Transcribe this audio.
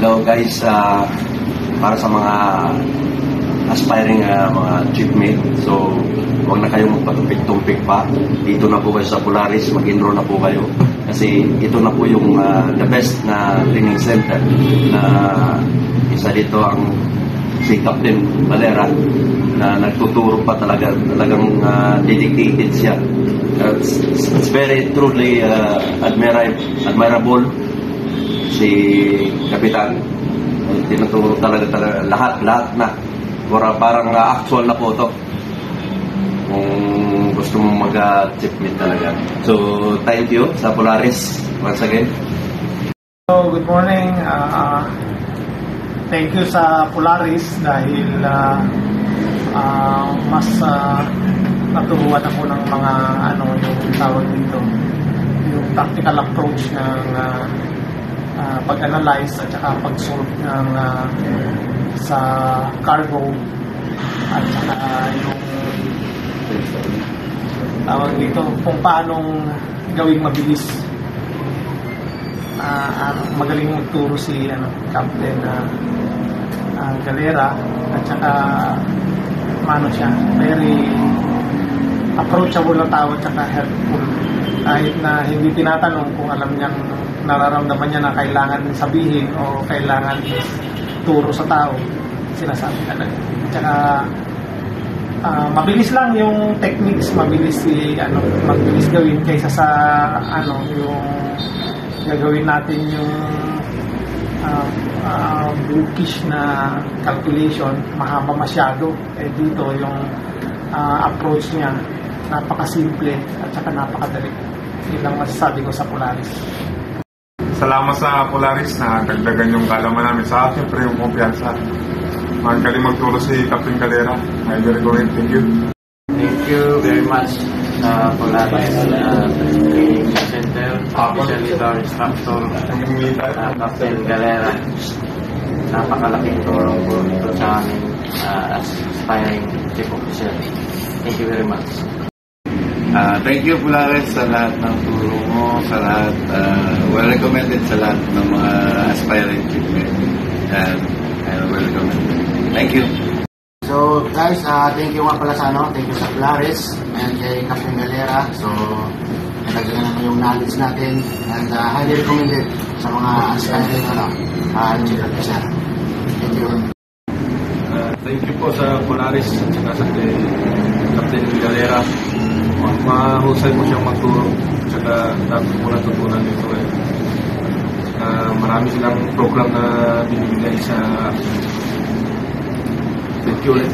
Hello guys, para sa mga aspiring mga chiefmate, so huwag na kayong magpatumpik-tumpik pa. Dito na po kayo sa Polaris, mag-enroll na po kayo. Kasi ito na po yung the best na training center na isa dito ang si Captain Galera na nagtuturo pa talagang dedicated siya. It's very truly admirable si Kapitan. Tinuturo talaga lahat na. Parang actual na po ito. Kung gusto mong mag-chipmate talaga. So, thank you sa Polaris once again. So, good morning. Thank you sa Polaris dahil mas naturuan ako ng mga yung tawag dito, yung tactical approach ng pag-analyze at saka pag-solve ng sa cargo at saka yung tawag dito kung paanong gawing mabilis. Magaling magturo si Captain Galera at saka siya, very approachable na tao at saka helpful. Kahit na hindi tinatanong kung alam niyang nararamdaman niya na kailangan sabihin o kailangan turo sa tao, sinasabi talaga. At saka mabilis lang yung techniques, mabilis gawin kaysa sa yung gagawin natin yung bookish na calculation, mahaba masyado. Dito yung approach niya napakasimple at saka napakadali. Yun lang masasabi ko sa Polaris. Salamat sa Polaris na dagdagan yung kalaman namin sa akin, pero yung kumpiyansa. Magaling magturo si Captain Galera. I will go and thank you. Thank you very much sa Polaris Training Center, especially to our instructor, Captain Galera. Napakalaking tulong po ito sa amin as aspiring chief officer. Thank you very much. Thank you Polaris sa lahat ng turo mo, sa lahat, well recommended sa lahat ng mga aspiring chiefmate. And well recommended. Thank you. So guys, thank you nga pala sa thank you sa Polaris and kay Captain Galera. So nalagyan naman yung knowledge natin and highly recommended sa mga aspiring chief officer. Thank you. Thank you po sa Polaris at saka sa Captain Galera. Mahusay mo siyang magturo at saka dapat mo natutunan dito marami silang program na binibigay sa thank you ulit.